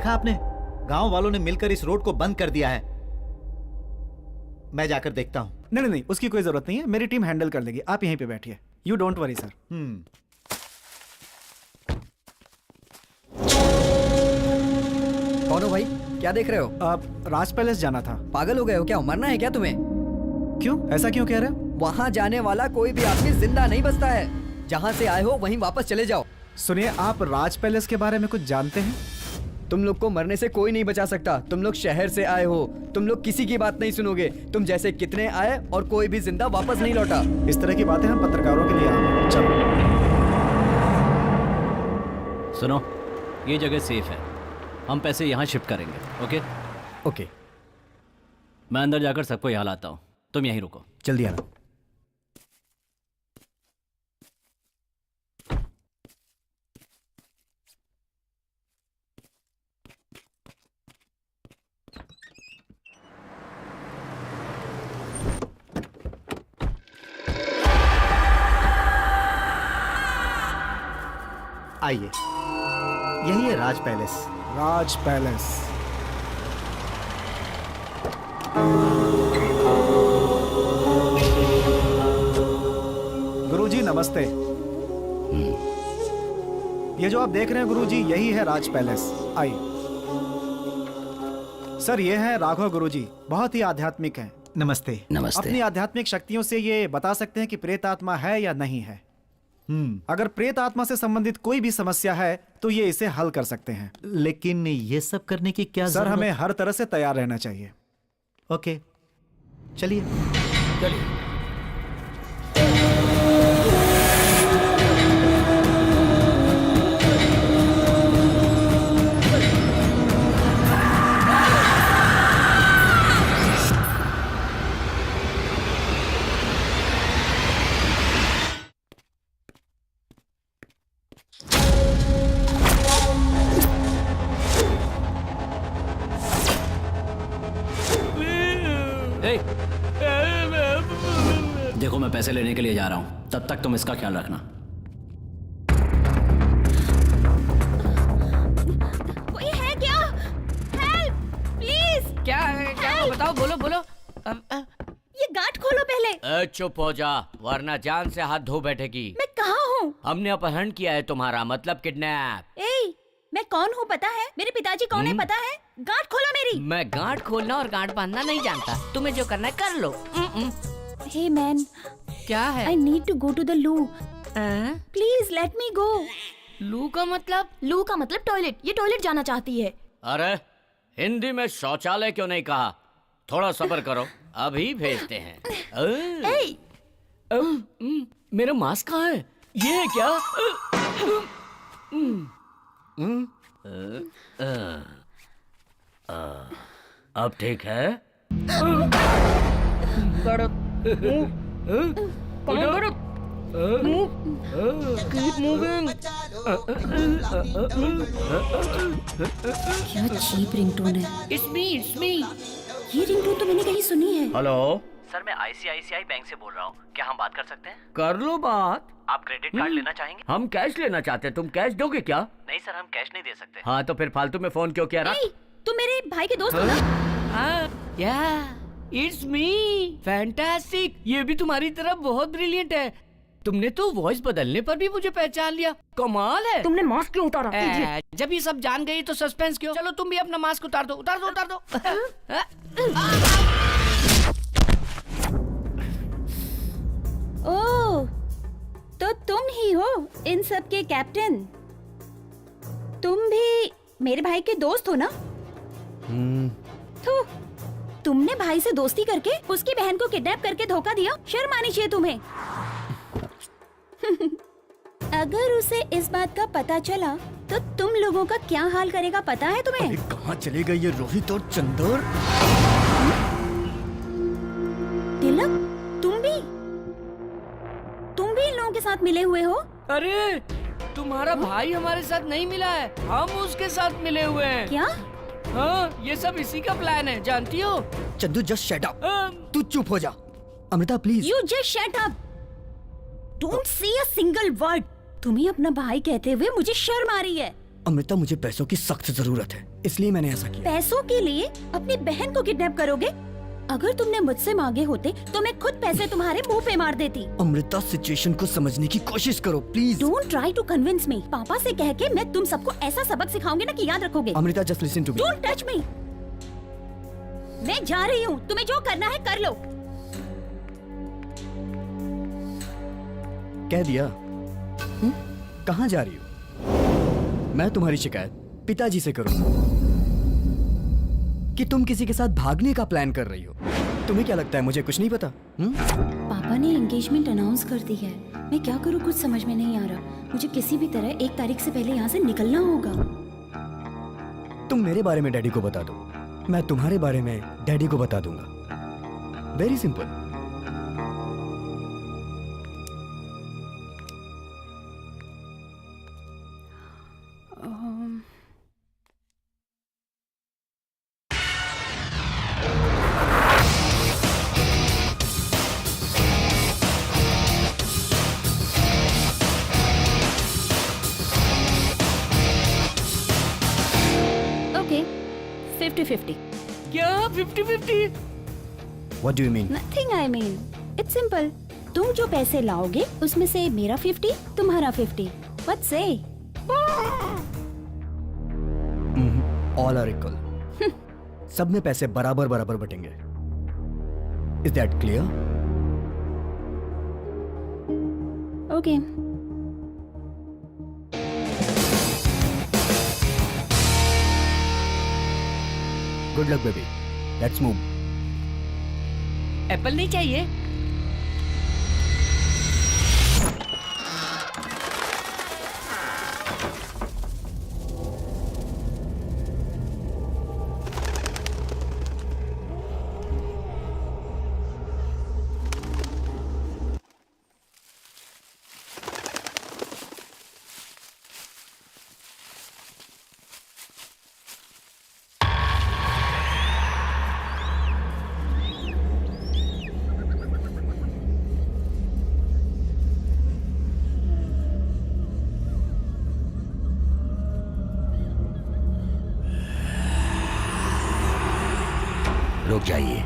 देखा आपने, गांव वालों ने मिलकर इस रोड को बंद कर दिया है। मैं जाकर देखता हूं। नहीं नहीं, उसकी कोई जरूरत नहीं है, मेरी टीम हैंडल कर लेगी। आप यहीं पे बैठिए, यू डोंट वरी सर। कौन हो भाई, क्या देख रहे हो? आप राज पैलेस जाना था। पागल हो गए हो क्या? मरना है क्या तुम्हें? क्यों, ऐसा क्यों कह रहे हो? वहाँ जाने वाला कोई भी आदमी जिंदा नहीं बचता है। जहाँ से आए हो वहीं वापस चले जाओ। सुनिए, आप राज पैलेस के बारे में कुछ जानते हैं? तुम लोग को मरने से कोई नहीं बचा सकता। तुम लोग शहर से आए हो, तुम लोग किसी की बात नहीं सुनोगे। तुम जैसे कितने आए और कोई भी जिंदा वापस नहीं लौटा। इस तरह की बातें हम पत्रकारों के लिए आए हैं। चलो सुनो, ये जगह सेफ है, हम पैसे यहाँ शिफ्ट करेंगे। ओके ओके, मैं अंदर जाकर सबको यहाँ लाता हूँ, तुम यहीं रुको। जल्दी आना। आइए, यही है राज पैलेस। राज पैलेस। गुरुजी नमस्ते। ये जो आप देख रहे हैं गुरुजी, यही है राज पैलेस। आइए। सर, ये है राघव गुरुजी, बहुत ही आध्यात्मिक हैं। नमस्ते। नमस्ते। अपनी आध्यात्मिक शक्तियों से ये बता सकते हैं कि प्रेत आत्मा है या नहीं है। अगर प्रेत आत्मा से संबंधित कोई भी समस्या है तो ये इसे हल कर सकते हैं। लेकिन ये सब करने की क्या सर, हमें हर तरह से तैयार रहना चाहिए। ओके, चलिए। देखो, मैं पैसे लेने के लिए जा रहा हूँ, तब तक तुम इसका ख्याल रखना। कोई है क्या? Help please. क्या है? क्या बताओ, बोलो बोलो। ये गार्ड खोलो पहले। चुप हो जा, वरना जान से हाथ धो बैठेगी। मैं कहाँ हूँ? हमने अपहरण किया है तुम्हारा, मतलब किडनैप। मैं कौन हूँ पता है? मेरे पिताजी कौन है पता है? गार्ड खोलो मेरी। मैं गांठ खोलना और गांठ बांधना नहीं जानता, तुम्हें जो करना है कर लो। हे मैन, क्या है? I need to go to the loo, please let me go. Loo का मतलब? लू का मतलब टॉयलेट। ये टॉयलेट जाना चाहती है। अरे हिंदी में शौचालय क्यों नहीं कहा? थोड़ा सब्र करो, अभी भेजते हैं। मेरा मास्क कहाँ है? ये है क्या? अब ठीक है? क्या चीप रिंगटोन है। It's me. ये रिंगटोन तो मैंने कहीं सुनी है। हेलो सर, मैं ICICI बैंक से बोल रहा हूँ, क्या हम बात कर सकते हैं? कर लो बात। आप क्रेडिट कार्ड लेना चाहेंगे? हम कैश लेना चाहते हैं, तुम कैश दोगे क्या? नहीं सर, हम कैश नहीं दे सकते। हाँ तो फिर फालतू में फोन क्यों किया? तुम मेरे भाई के दोस्त हो ना? It's me. फैंटास्टिक, ये भी तुम्हारी तरह बहुत ब्रिलियंट है। तुमने तो वॉइस बदलने पर भी मुझे पहचान लिया, कमाल है। तुमने मास्क क्यों उतारा? जब ये सब जान गई तो सस्पेंस क्यों? चलो तुम भी अपना मास्क उतार दो। ओह, तो तुम ही हो इन सब के कैप्टन। तुम भी मेरे भाई के दोस्त हो ना? तो तुमने भाई से दोस्ती करके उसकी बहन को किडनैप करके धोखा दिया। शर्म आनी चाहिए तुम्हें। अगर उसे इस बात का पता चला तो तुम लोगों का क्या हाल करेगा पता है तुम्हें? कहाँ चले गए ये रोहित और चंदर? तिलक, तुम भी इन लोगों के साथ मिले हुए हो? अरे तुम्हारा भाई हमारे साथ नहीं मिला है, हम उसके साथ मिले हुए हैं। क्या? हाँ, ये सब इसी का प्लान है, जानती हो? Chandu just shut up. तू चुप हो जा। Amrita please. You just shut up. Don't say a single word. तुम्हें अपना भाई कहते हुए मुझे शर्म आ रही है। अमृता, मुझे पैसों की सख्त जरूरत है, इसलिए मैंने ऐसा किया। पैसों के लिए अपनी बहन को किडनैप करोगे? अगर तुमने मुझसे मांगे होते तो मैं खुद पैसे तुम्हारे मुंह पे मार देती। अमृता, सिचुएशन को समझने की कोशिश करो please. Don't try to convince me. पापा से कह के मैं तुम सबको ऐसा सबक सिखाऊंगी ना कि याद रखोगे। Amrita, just listen to me. Don't touch me. मैं जा रही हूँ, तुम्हें जो करना है कर लो। कह दिया। कहाँ जा रही हो? मैं तुम्हारी शिकायत पिताजी से करूंगा कि तुम किसी के साथ भागने का प्लान कर रही हो। तुम्हें क्या लगता है मुझे कुछ नहीं पता? पापा ने एंगेजमेंट अनाउंस कर दी है। मैं क्या करूँ कुछ समझ में नहीं आ रहा। मुझे किसी भी तरह 1 तारीख से पहले यहाँ से निकलना होगा। तुम मेरे बारे में डैडी को बता दो, मैं तुम्हारे बारे में डैडी को बता दूंगा। Very simple. ओके 50-50। क्या 50-50? What do you mean? Nothing I mean it's simple. तुम जो पैसे लाओगे उसमें से मेरा 50, तुम्हारा 50। व्हाट से? All are equal. सब में पैसे बराबर बराबर बटेंगे। Is that clear? Okay Good luck, baby. Let's move. Apple नहीं चाहिए? रुक जाइए।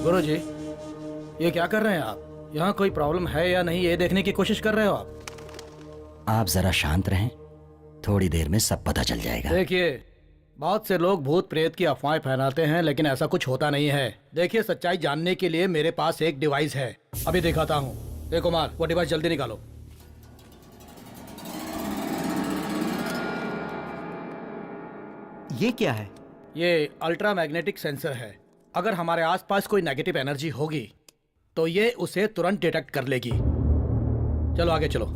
गुरुजी, ये क्या कर रहे हैं आप? यहाँ कोई प्रॉब्लम है या नहीं ये देखने की कोशिश कर रहे हो आप? आप जरा शांत रहें, थोड़ी देर में सब पता चल जाएगा। देखिए, बहुत से लोग भूत प्रेत की अफवाहें फैलाते हैं लेकिन ऐसा कुछ होता नहीं है। देखिए, सच्चाई जानने के लिए मेरे पास एक डिवाइस है, अभी दिखाता हूँ। देखो कुमार, वो डिवाइस जल्दी निकालो। ये क्या है? ये अल्ट्रा मैग्नेटिक सेंसर है। अगर हमारे आसपास कोई नेगेटिव एनर्जी होगी तो ये उसे तुरंत डिटेक्ट कर लेगी। चलो आगे चलो।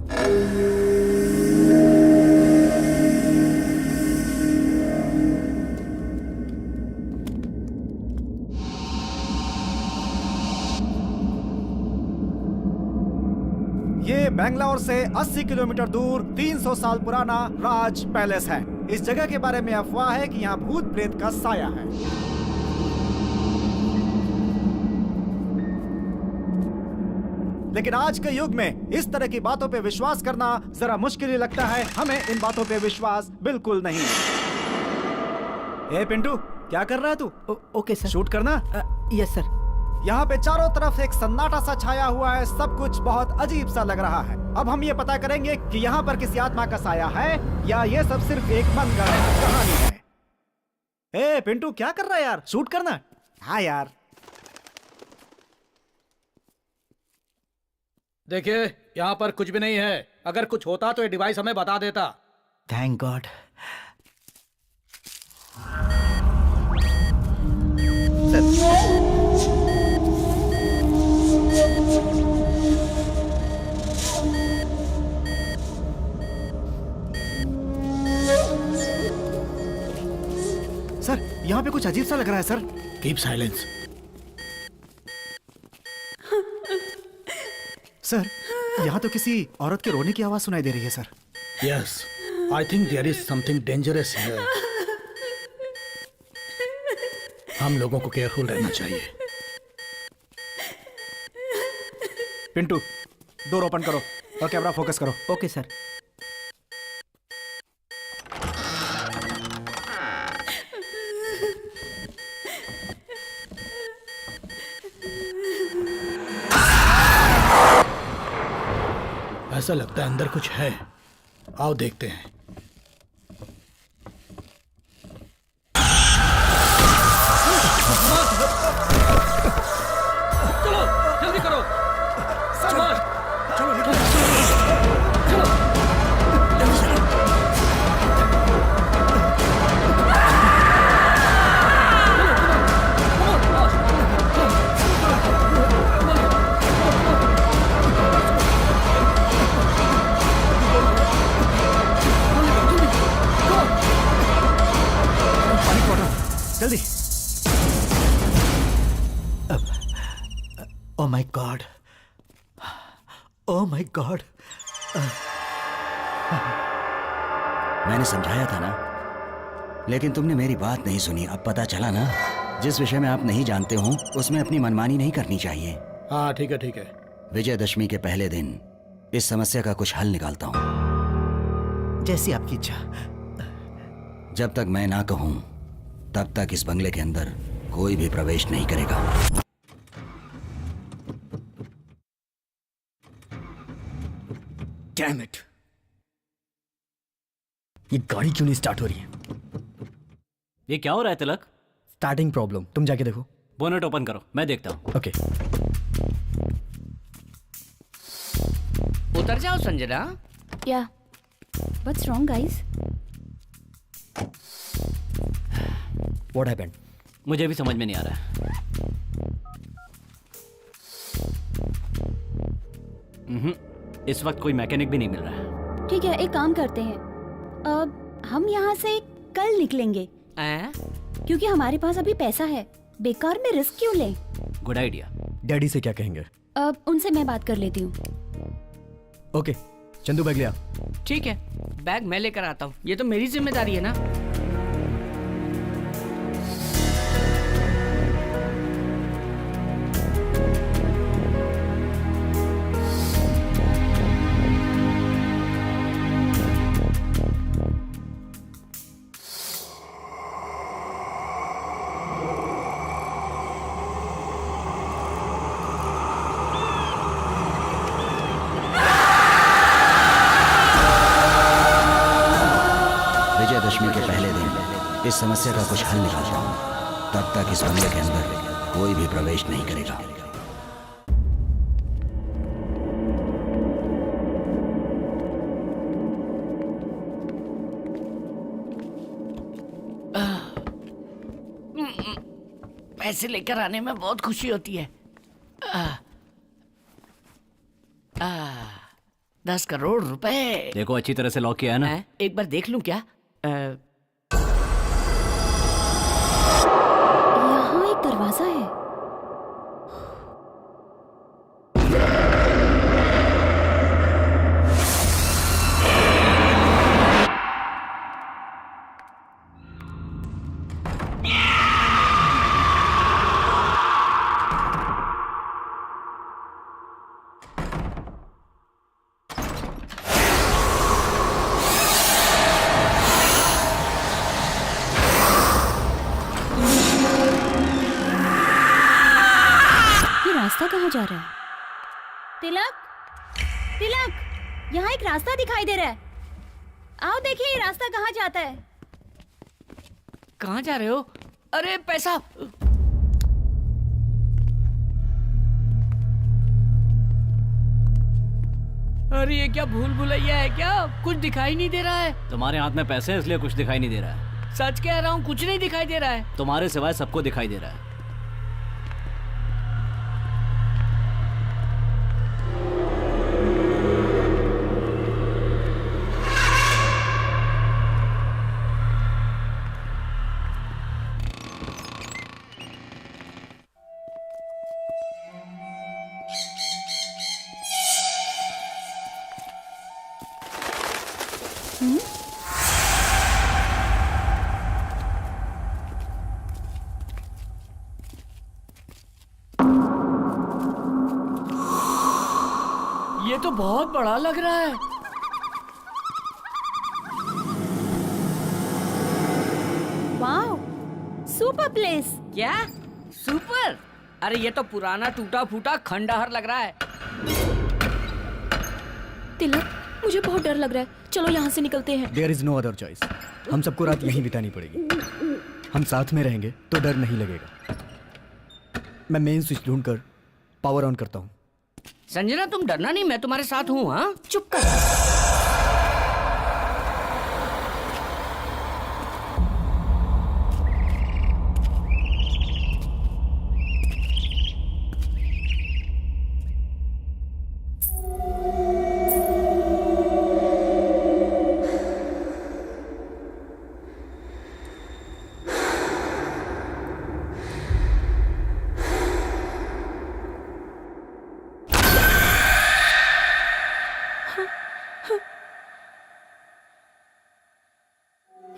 ये बेंगलोर से 80 किलोमीटर दूर 300 साल पुराना राज पैलेस है। इस जगह के बारे में अफवाह है कि यहाँ भूत प्रेत का साया है। लेकिन आज के युग में इस तरह की बातों पे विश्वास करना जरा मुश्किल ही लगता है। हमें इन बातों पे विश्वास बिल्कुल नहीं। ए पिंटू, क्या कर रहा है तू? Okay sir. शूट करना? Yes sir. यहाँ पे चारों तरफ एक सन्नाटा सा छाया हुआ है, सब कुछ बहुत अजीब सा लग रहा है। अब हम ये पता करेंगे कि यहाँ पर किसी आत्मा का साया है या ये सब सिर्फ एक मनगढ़ंत कहानी है। ए पिंटू, क्या कर रहा है यार? शूट करना? हाँ यार। देखिए, यहाँ पर कुछ भी नहीं है। अगर कुछ होता तो ये डिवाइस हमें बता देता। Thank God. सर, यहाँ पे कुछ अजीब सा लग रहा है सर। Keep silence. सर, यहाँ तो किसी औरत के रोने की आवाज सुनाई दे रही है sir. Yes, I think there is something dangerous here. हम लोगों को केयरफुल रहना चाहिए। पिंटू, डोर ओपन करो और कैमरा फोकस करो। Okay sir. ऐसा लगता है अंदर कुछ है, आओ देखते हैं। जल्दी करो। जल्दी। Oh my God, oh my God. मैंने समझाया था ना, लेकिन तुमने मेरी बात नहीं सुनी। अब पता चला ना, जिस विषय में आप नहीं जानते हो उसमें अपनी मनमानी नहीं करनी चाहिए। हाँ ठीक है ठीक है। विजयदशमी के पहले दिन इस समस्या का कुछ हल निकालता हूँ। जैसी आपकी इच्छा। जब तक मैं ना कहूं तब तक इस बंगले के अंदर कोई भी प्रवेश नहीं करेगा। डैम इट, ये गाड़ी क्यों नहीं स्टार्ट हो रही है? ये क्या हो रहा है तिलक? स्टार्टिंग प्रॉब्लम, तुम जाके देखो। बोनेट ओपन करो, मैं देखता हूँ। ओके। उतर जाओ संजना। या what's wrong guys? What happened? मुझे भी समझ में नहीं आ रहा है। इस वक्त कोई मैकेनिक भी नहीं मिल रहा है। ठीक है, एक काम करते हैं, अब हम यहाँ से कल निकलेंगे क्योंकि हमारे पास अभी पैसा है। बेकार में रिस्क क्यों लें? Good idea. डैडी से क्या कहेंगे? अब उनसे मैं बात कर लेती हूँ। ओके, चंदू बैग लिया। ठीक है, बैग मैं लेकर आता हूँ, ये तो मेरी जिम्मेदारी है ना। विजयदशमी के पहले दिन इस समस्या का कुछ हल निकालता हूं। तब तक इस बंगले के अंदर कोई भी प्रवेश नहीं करेगा। पैसे लेकर आने में बहुत खुशी होती है। 10 करोड़ रुपए। देखो अच्छी तरह से लॉक किया है ना? एक बार देख लूं क्या? यहाँ एक दरवाजा है। रास्ता कहाँ जा रहा है? तिलक, तिलक, यहाँ एक रास्ता दिखाई दे रहा है। आओ देखिए ये रास्ता कहाँ जाता है। कहाँ जा रहे हो? अरे पैसा। अरे ये क्या भूल भुलैया है क्या? कुछ दिखाई नहीं दे रहा है। तुम्हारे हाथ में पैसे हैं इसलिए कुछ दिखाई नहीं दे रहा है। सच कह रहा हूँ, कुछ नहीं दिखाई दे रहा है। तुम्हारे सिवाय सबको दिखाई दे रहा है। बहुत बड़ा लग रहा है। Wow, super place. क्या सुपर? अरे ये तो पुराना टूटा फूटा खंडहर लग रहा है। तिलक, मुझे बहुत डर लग रहा है, चलो यहाँ से निकलते हैं। There is no other choice. हम सबको रात यहीं बितानी पड़ेगी। हम साथ में रहेंगे तो डर नहीं लगेगा। मैं मेन स्विच ढूंढकर पावर ऑन करता हूँ। संजना तुम डरना नहीं, मैं तुम्हारे साथ हूँ। हाँ चुप कर।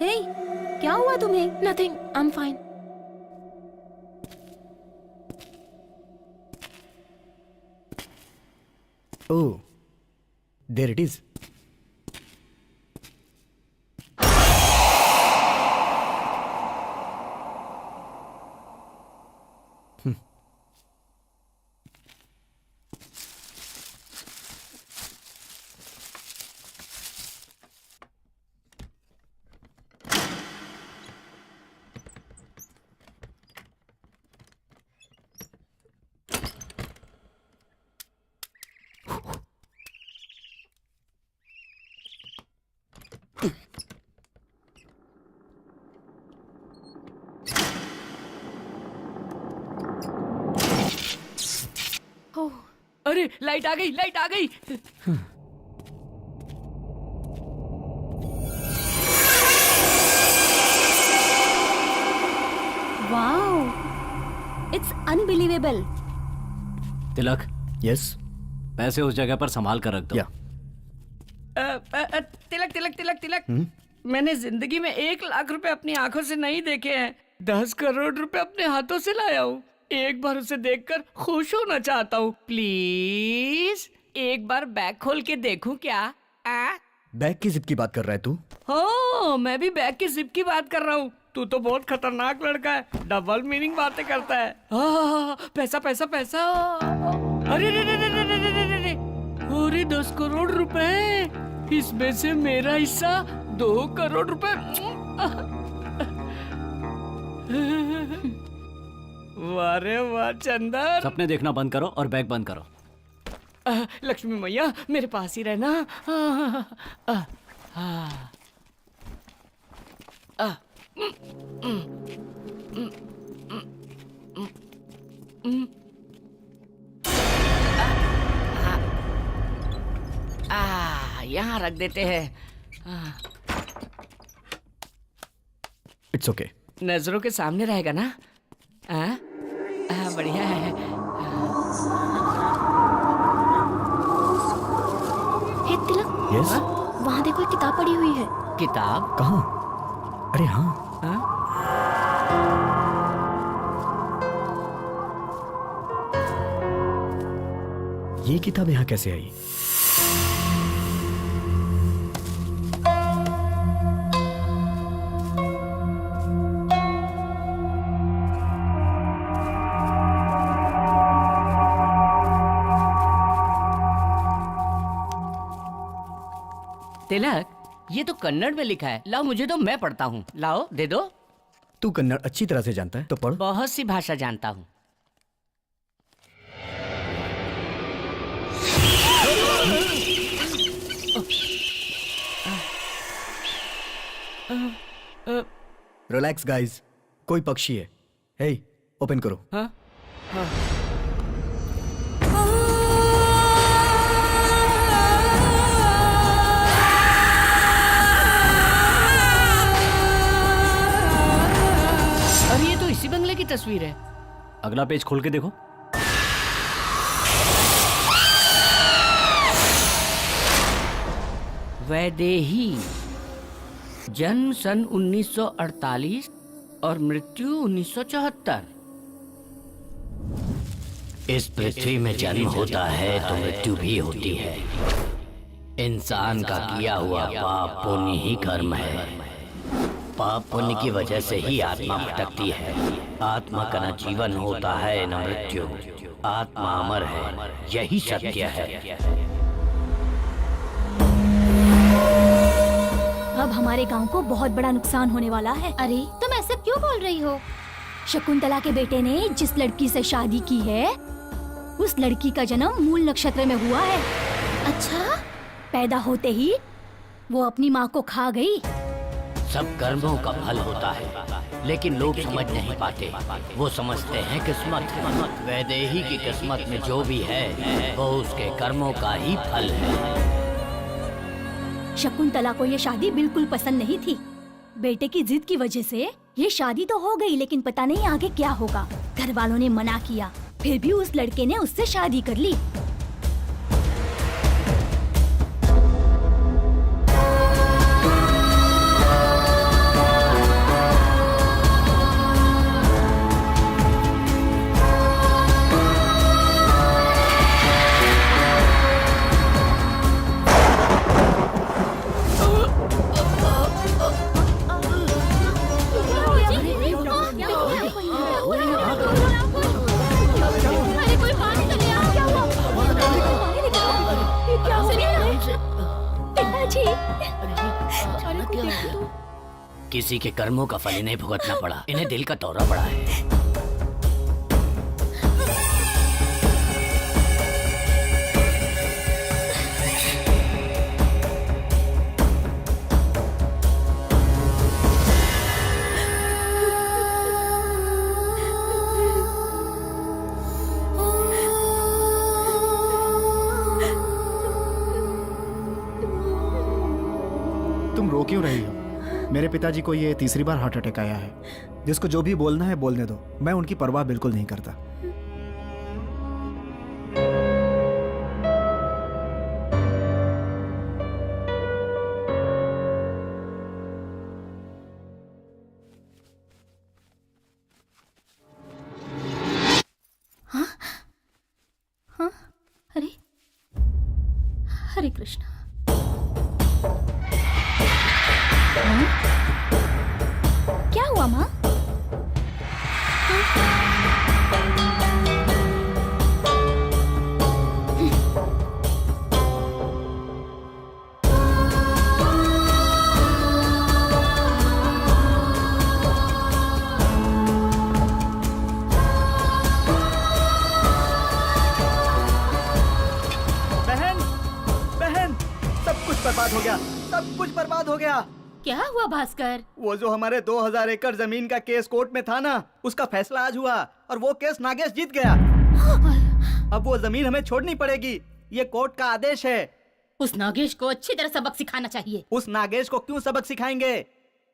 हे, क्या हुआ तुम्हें? Nothing, I am fine. Oh, there it is. अरे लाइट आ गई, लाइट आ गई। Wow, it's unbelievable. Tilak, yes, पैसे उस जगह पर संभाल कर रख दो। या तिलक तिलक तिलक तिलक, मैंने जिंदगी में 1 लाख रुपए अपनी आंखों से नहीं देखे हैं। 10 करोड़ रुपए अपने हाथों से लाया हूँ। एक बार उसे देखकर खुश होना चाहता हूँ। प्लीज एक बार बैग खोल के देखूं क्या? बैग की जिप की बात कर रहा है तू? हाँ, मैं भी बैग की जिप की बात कर रहा हूँ। तू तो बहुत खतरनाक लड़का है, डबल मीनिंग बातें करता है। पैसा पैसा पैसा। अरे रे रे रे रे रे रे रे रे। अरे 10 करोड़ रुपए, इसमें से मेरा हिस्सा 2 करोड़ रुपए। वाह रे वाह चंदर। सपने देखना बंद करो और बैग बंद करो। लक्ष्मी मैया मेरे पास ही रहना। यहाँ रख देते हैं। It's okay. नजरों के सामने रहेगा ना? बढ़िया है। हे तिलक, यस, वहाँ देखो एक किताब पड़ी हुई है। किताब? कहाँ? अरे हाँ, ये किताब यहाँ कैसे आई? तिलक, ये तो कन्नड़ में लिखा है। लाओ मुझे दो, मैं पढ़ता हूँ। लाओ दे दो। तू कन्नड़ अच्छी तरह से जानता है तो पढ़। बहुत सी भाषा जानता हूँ। रिलैक्स गाइस, कोई पक्षी है। हे, ओपन करो। हाँ? हाँ। अरे ये तो इसी बंगले की तस्वीर है। अगला पेज खोल के देखो। वैदेही, जन्म सन 1948 और मृत्यु 1974। इस पृथ्वी में जन्म होता है तो मृत्यु भी होती है। इंसान का किया हुआ पाप पुण्य ही कर्म है। पाप पुण्य की वजह से ही आत्मा भटकती है। आत्मा का न जीवन होता है न मृत्यु। आत्मा अमर है, यही सत्य है। अब हमारे गांव को बहुत बड़ा नुकसान होने वाला है। अरे तुम ऐसा क्यों बोल रही हो? शकुंतला के बेटे ने जिस लड़की से शादी की है, उस लड़की का जन्म मूल नक्षत्र में हुआ है। अच्छा, पैदा होते ही वो अपनी माँ को खा गई। सब कर्मों का फल होता है, लेकिन लोग समझ नहीं पाते। वो समझते हैं किस्मत। वैदेही की किस्मत में जो भी है वो उसके कर्मों का ही फल है। शकुंतला को ये शादी बिल्कुल पसंद नहीं थी। बेटे की जिद की वजह से ये शादी तो हो गई, लेकिन पता नहीं आगे क्या होगा। घर वालों ने मना किया, फिर भी उस लड़के ने उससे शादी कर ली। किसी के कर्मों का फल इन्हें भुगतना पड़ा। इन्हें दिल का दौरा पड़ा है। तुम रो क्यों रही हो? मेरे पिताजी को ये तीसरी बार हार्ट अटैक आया है। जिसको जो भी बोलना है बोलने दो, मैं उनकी परवाह बिल्कुल नहीं करता। अरे हरे कृष्ण। क्या हुआ माँ? बहन, बहन, सब कुछ बर्बाद हो गया। सब कुछ बर्बाद हो गया। क्या हुआ भास्कर? वो जो हमारे 2000 एकड़ जमीन का केस कोर्ट में था ना, उसका फैसला आज हुआ और वो केस नागेश जीत गया। अब वो जमीन हमें छोड़नी पड़ेगी, ये कोर्ट का आदेश है। उस नागेश को अच्छी तरह सबक सिखाना चाहिए। उस नागेश को क्यों सबक सिखाएंगे?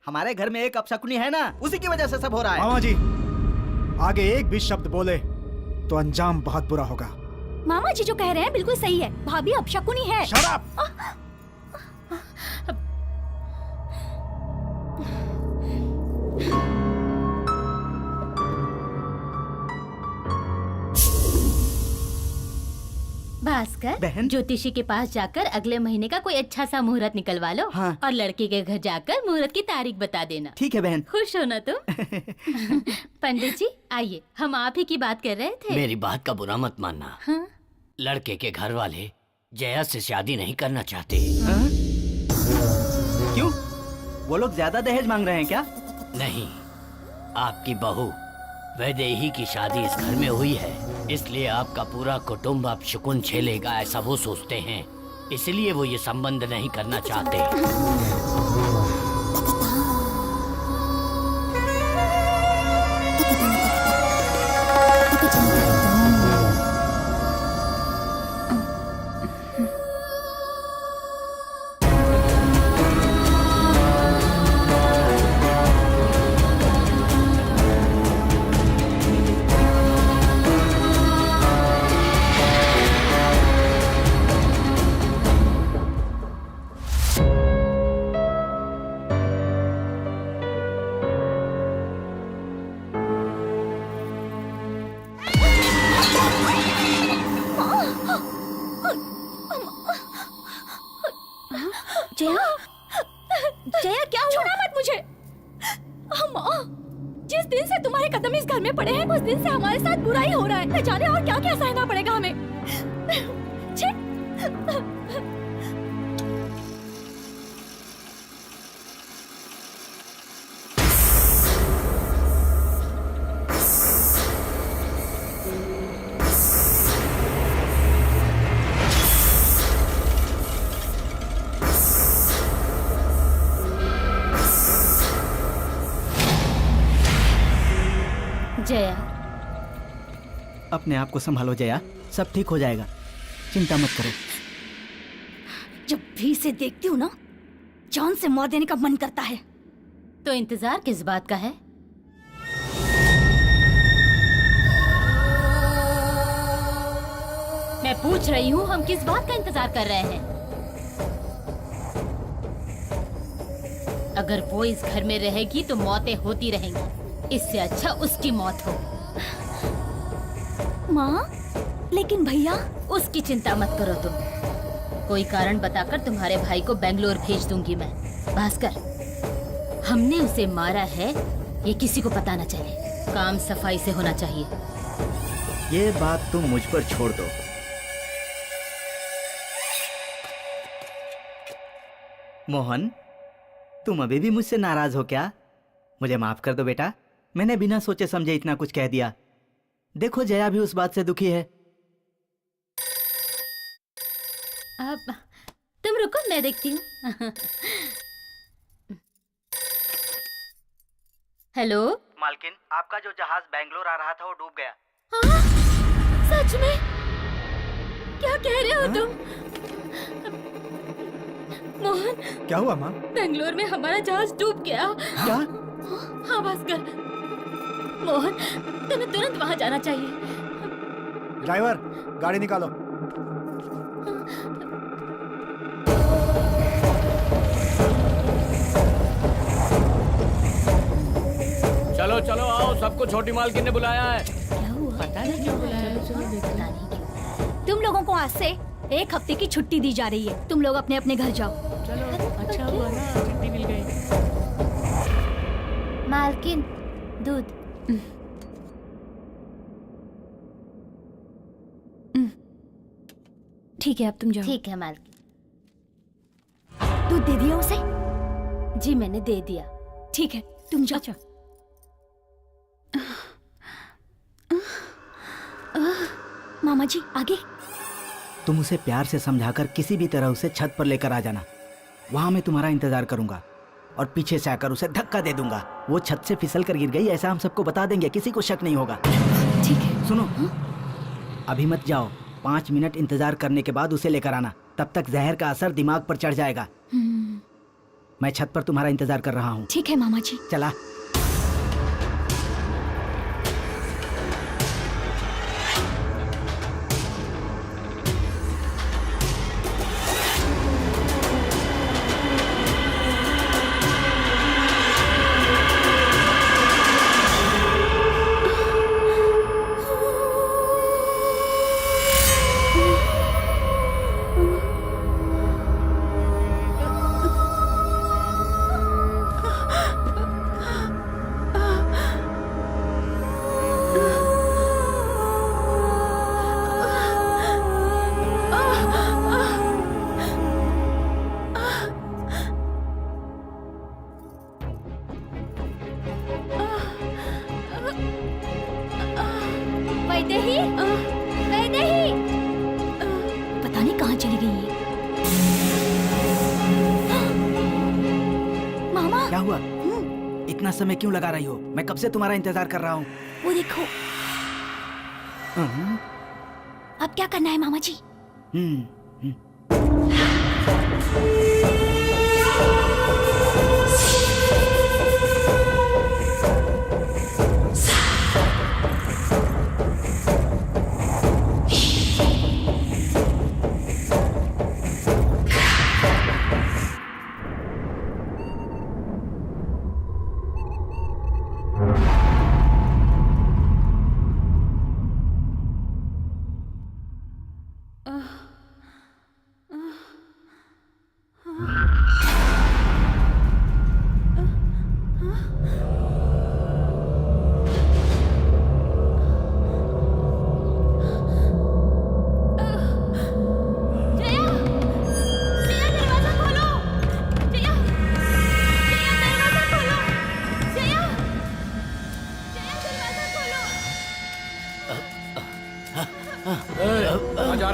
हमारे घर में एक अपशकुनी है ना, उसी की वजह से सब हो रहा है। मामा जी, आगे एक भी शब्द बोले तो अंजाम बहुत बुरा होगा। मामा जी जो कह रहे हैं बिल्कुल सही है। भाभी अपशकुनी है। शराब। भास्कर, बहन? ज्योतिषी के पास जाकर अगले महीने का कोई अच्छा सा मुहूर्त निकलवा लो। हाँ। और लड़के के घर जाकर मुहूर्त की तारीख बता देना। ठीक है बहन। खुश हो ना तुम? पंडित जी आइए, हम आप ही की बात कर रहे थे। मेरी बात का बुरा मत मानना। हाँ? लड़के के घर वाले जया से शादी नहीं करना चाहते। क्यों? वो लोग ज्यादा दहेज मांग रहे हैं क्या? नहीं, आपकी बहू वैदेही की शादी इस घर में हुई है, इसलिए आपका पूरा कुटुंब अब शकुन झेलेगा, ऐसा वो सोचते हैं। इसलिए वो ये संबंध नहीं करना चाहते। जया क्या हुआ? छूना मत मुझे। माँ, जिस दिन से तुम्हारे कदम इस घर में पड़े हैं उस दिन से हमारे साथ बुरा ही हो रहा है। न जाने और क्या क्या सहना पड़ेगा हमें। छी! जया, अपने आप को संभालो जया, सब ठीक हो जाएगा, चिंता मत करो। जब भी इसे देखती हूँ ना, जान से मार देने का मन करता है। तो इंतजार किस बात का है? मैं पूछ रही हूँ, हम किस बात का इंतजार कर रहे हैं? अगर वो इस घर में रहेगी तो मौतें होती रहेंगी। इससे अच्छा उसकी मौत हो। माँ, लेकिन भैया। उसकी चिंता मत करो तुम। कोई कारण बताकर तुम्हारे भाई को बेंगलोर भेज दूंगी मैं। भास्कर, हमने उसे मारा है ये किसी को पता न चले। काम सफाई से होना चाहिए। ये बात तुम मुझ पर छोड़ दो। मोहन, तुम अभी भी मुझसे नाराज हो क्या? मुझे माफ कर दो बेटा, मैंने बिना सोचे समझे इतना कुछ कह दिया। देखो जया भी उस बात से दुखी है। अब तुम रुको, मैं देखती हूँ। हेलो मालकिन, आपका जो जहाज बेंगलोर आ रहा था वो डूब गया। हाँ? सच में? क्या कह रहे हो तुम? मोहन, क्या हुआ माँ? बेंगलोर में हमारा जहाज डूब गया। क्या? हाँ भास्कर, मोहन तुम्हें तुरंत वहाँ जाना चाहिए। ड्राइवर, गाड़ी निकालो। चलो चलो आओ, सबको छोटी मालकिन ने बुलाया है। क्या हुआ? पता नहीं क्यों बुलाया। पता नहीं क्यों। तुम लोगों को आज से 1 हफ्ते की छुट्टी दी जा रही है। तुम लोग अपने अपने घर जाओ। चलो, अच्छा हुआ ना, छुट्टी मिल गई। मालकिन, दूध। ठीक है, अब तुम जाओ। ठीक है मालकिन। दूध दे दिया उसे? जी मैंने दे दिया। ठीक है, तुम जाओ। अच्छा। मामा जी, आगे। तुम उसे प्यार से समझाकर किसी भी तरह उसे छत पर लेकर आ जाना। वहां मैं तुम्हारा इंतजार करूंगा और पीछे से आकर उसे धक्का दे दूंगा। वो छत से फिसल कर गिर गई ऐसा हम सबको बता देंगे, किसी को शक नहीं होगा। ठीक है। सुनो, अभी मत जाओ, 5 मिनट इंतजार करने के बाद उसे लेकर आना। तब तक जहर का असर दिमाग पर चढ़ जाएगा। मैं छत पर तुम्हारा इंतजार कर रहा हूँ। ठीक है मामा जी। चला। वैदेही, वैदेही, पता नहीं कहाँ चली गई है। मामा, क्या हुआ? इतना समय क्यों लगा रही हो? मैं कब से तुम्हारा इंतजार कर रहा हूँ। वो देखो। अब क्या करना है मामा जी?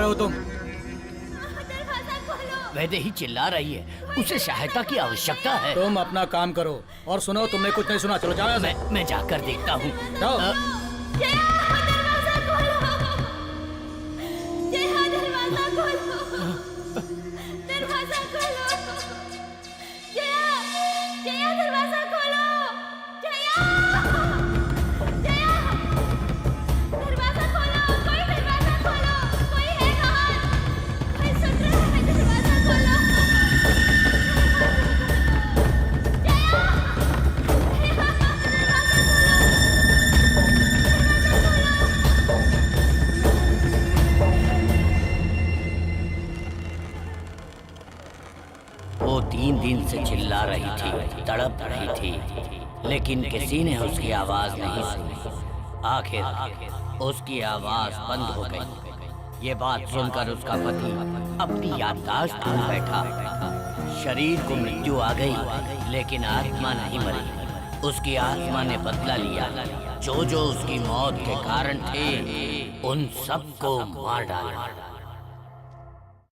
हो तुम? वैदेही चिल्ला रही है, उसे सहायता की आवश्यकता है। तुम अपना काम करो। और सुनो, तुमने कुछ नहीं सुना, चलो जाओ यहाँ से। मैं जाकर देखता हूँ। जाओ। वो 3 दिन से चिल्ला रही थी, तड़प रही थी, लेकिन किसी ने उसकी आवाज नहीं सुनी। आखिर उसकी आवाज बंद हो गई। ये बात सुनकर उसका पति अपनी याददाश्त खो बैठा। शरीर को मृत्यु आ गई, लेकिन आत्मा नहीं मरी। उसकी आत्मा ने बदला लिया। जो जो उसकी मौत के कारण थे, उन सबको मार डाला।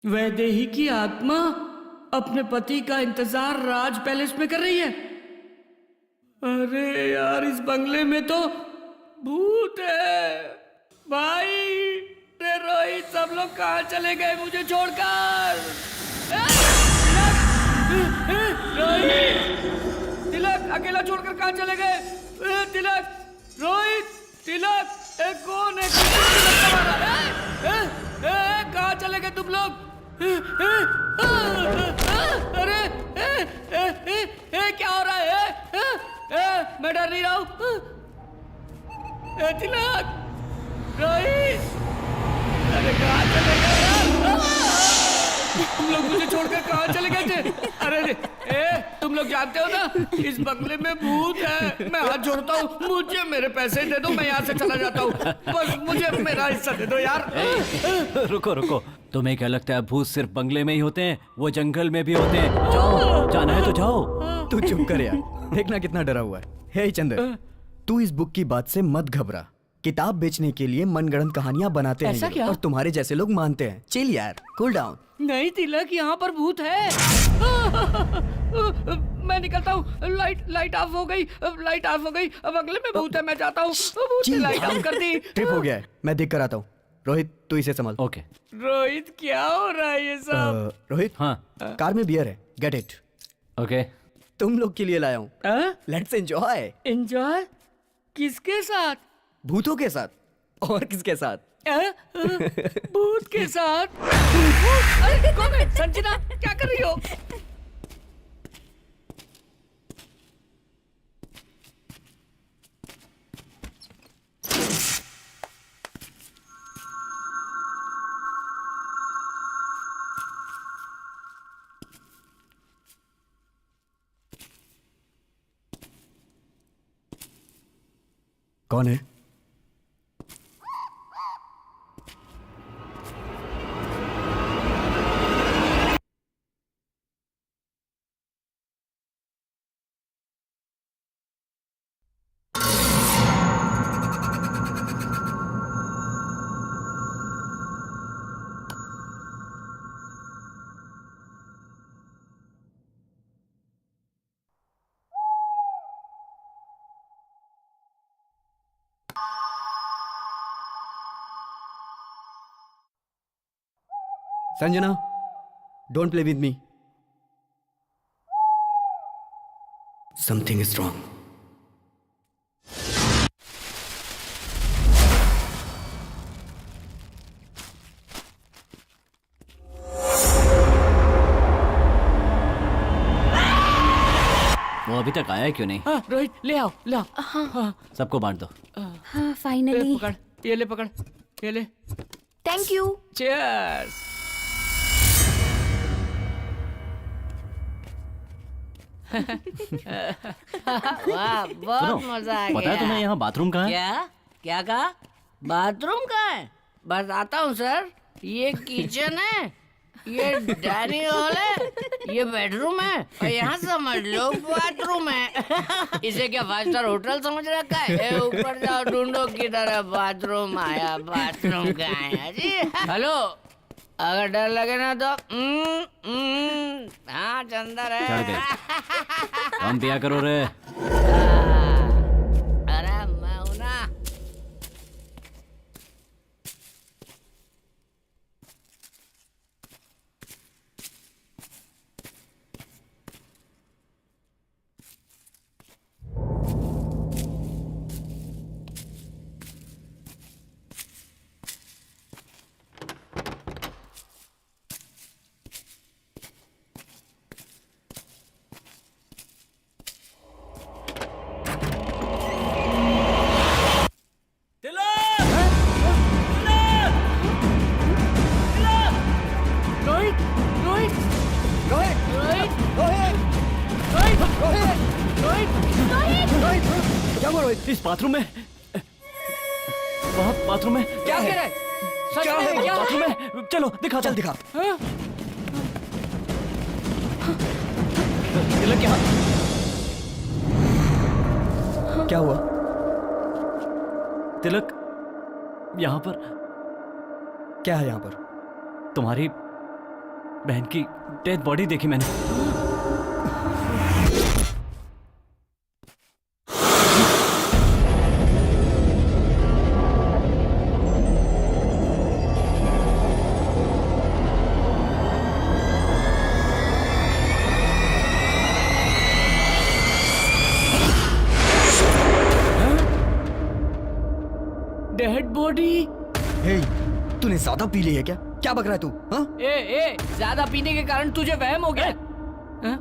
वैदेही की आत्मा अपने पति का इंतजार राज पैलेस में कर रही है। अरे यार, इस बंगले में तो भूत है। भाई रे रोहित, सब लोग कहाँ चले गए मुझे छोड़कर? रोहित, तिलक अकेला छोड़कर कहाँ चले गए? तिलक, रोहित, तिलक, कौन है? कहाँ चले गए तुम लोग? अरे क्या हो रहा है? मैं डर नहीं रहा हूँ। तिलक, रोहित, अरे कहाँ चले गए यार? तुम लोग मुझे छोड़कर कहाँ चले गए थे? अरे तुम लोग जानते हो ना, इस बंगले में भूत है। मैं हाथ जोड़ता हूँ, मुझे मेरे पैसे दे दो, मैं यहाँ से चला जाता हूँ। बस मुझे मेरा हिस्सा दे दो यार। रुको रुको, तुम्हें क्या लगता है भूत सिर्फ बंगले में ही होते हैं? वो जंगल में भी होते हैं। जाओ, जाना है तो जाओ। तू चुप कर यार, देखना कितना डरा हुआ है। हे चंदर, तू इस बुक की बात से मत घबरा। किताब बेचने के लिए मनगढ़ंत कहानियां बनाते हैं ऐसा ये लोग, क्या? और तुम्हारे जैसे लोग मानते हैं। चिल यार, कूल डाउन। नहीं तिलक, यहाँ पर भूत है। मैं निकलता हूँ। लाइट ऑफ हो गई, लाइट ऑफ हो गई। अब अगले में भूत है, मैं जाता हूँ। भूत ने लाइट ऑफ कर दी। ट्रिप हो गया है, मैं देख कर आता हूँ। रोहित, तू इसे संभाल। ओके। रोहित, क्या हो रहा है ये सब? रोहित, हाँ। कार में बियर है, गेट इट। ओके। तुम लोग के लिए लाया हूँ, लेट्स एंजॉय। एंजॉय? किसके साथ? भूतों के साथ। और किसके साथ? भूत के साथ? अरे कौन है? संजना, क्या कर रही हो? कौन है? Sanjana, don't play with me. Something is wrong. वो अभी तक आया क्यों नहीं? रोहित, ले आओ, ले आओ। हाँ, सबको बांट दो। हाँ, फाइनली। पकड़, ये ले, पकड़, ये ले। Thank you. चीयर्स। वाह, बहुत मजा आ गया। पता है तुम्हें यहाँ बाथरूम कहाँ है? क्या क्या कहा? बाथरूम कहाँ है? बताता हूँ सर। ये किचन है, ये डाइनिंग हॉल है, ये बेडरूम है, और यहाँ समझ लो बाथरूम है। इसे क्या 5 स्टार होटल समझ रखा है? ए, ऊपर जाओ, ढूंढो किधर है बाथरूम। आया, बाथरूम कहाँ है जी? हेलो, अगर डर लगे ना तो हाँ अंदर है। चढ़ गए। कम पिया करो रे। अरे मैं हूं ना। रोहित रोहित रोहित रोहित रोहित रोहित रोहित क्या हुआ रोहित? इस बाथरूम में, वहाँ बाथरूम में क्या कह रहा है? सच क्या में है? क्या बाथरूम में, चलो दिखा चल दिखा। हाँ? तिलक क्या? क्या हुआ? तिलक यहाँ पर क्या है यहाँ पर? तुम्हारी बहन की डेड बॉडी देखी मैंने। Dead body? हे, तूने ज्यादा पी ली है क्या? क्या बक रहा है तू? हाँ? ए ज्यादा पीने के कारण तुझे वहम हो गया? हाँ?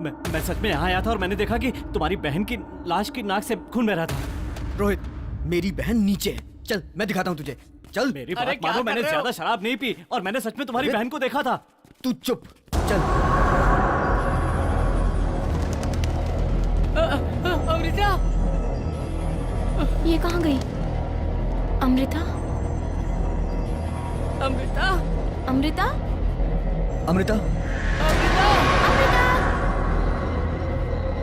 मैं सच में यहाँ आया था और मैंने देखा कि तुम्हारी बहन की लाश की नाक से खून बह रहा था। रोहित, मेरी बहन नीचे है। चल मैं दिखाता हूँ तुझे। चल। मेरी अरे बात क्या मानो, कर मैंने रहे हो? ज्यादा शराब नहीं पी और मैंने सच में तुम्हारी बहन को देखा था। तू चुप। चल। अमृता, ये कहाँ गई? अमृता? अमृता, अमृता? अमृता? अमृता,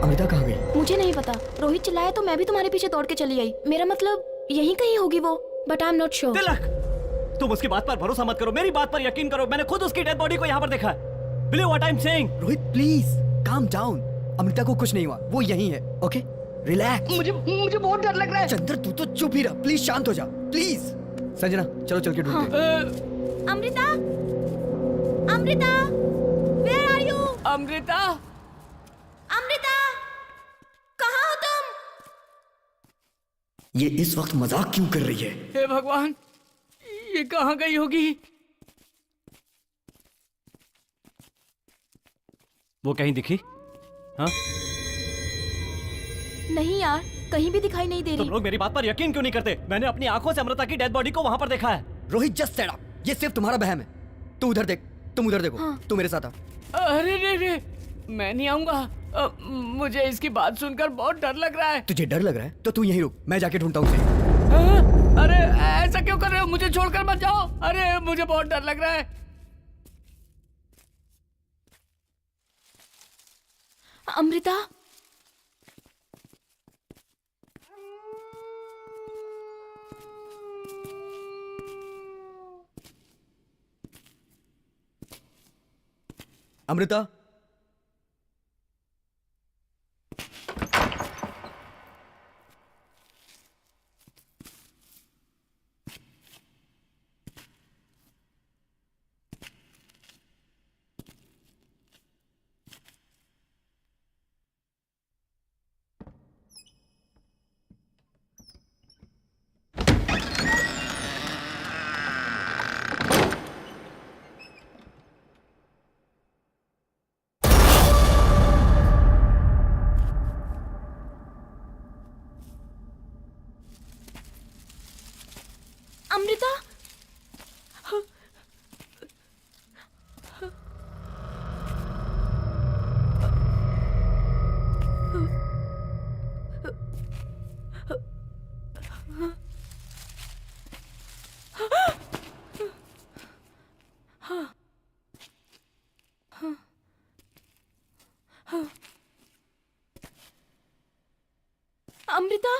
अमृता कहाँ गई? मुझे नहीं पता। रोहित चिल्लाया तो मैं भी तुम्हारे पीछे दौड़ के चली आई। मेरा मतलब यहीं कहीं होगी वो, but I am not sure. Tilak, तुम उसकी बात पर भरोसा मत करो, मेरी बात पर यकीन करो। मैंने खुद उसकी डेड बॉडी को यहाँ पर देखा है। Believe what I am saying. Rohit please calm down. Amrita को कुछ नहीं हुआ, वो यहीं है। Okay relax. मुझे बहुत डर लग रहा है। चंद्र तू तो चुप ही रह, प्लीज शांत हो जा प्लीज। संजना चलो चल के ढूंढते हैं। Amrita? Amrita? Where are you? Amrita, Amrita? कहाँ हो तुम? ये इस वक्त मजाक क्यों कर रही है? हे भगवान, ये कहाँ गई होगी? वो कहीं दिखी? हाँ? नहीं यार, कहीं भी दिखाई नहीं दे तुम रही। लोग मेरी बात पर यकीन क्यों नहीं करते? मैंने अपनी आंखों से अमृता की डेड बॉडी को वहां पर देखा है। रोहित जस्ट सेट अप, ये सिर्फ तुम्हारा वहम है। तू उधर देख, तुम उधर देखो। हाँ। तू मेरे साथ आ। अरे रे रे, मैं नहीं आऊंगा। मुझे इसकी बात सुनकर बहुत डर लग रहा है। तुझे डर लग रहा है तो तू यहीं रुक, मैं जाके ढूंढता हूँ उसे। हाँ? अरे ऐसा क्यों कर रहे हो? मुझे छोड़कर मत जाओ। अरे मुझे बहुत डर लग रहा है। अमृता? अमृता? अमृता? अमृता?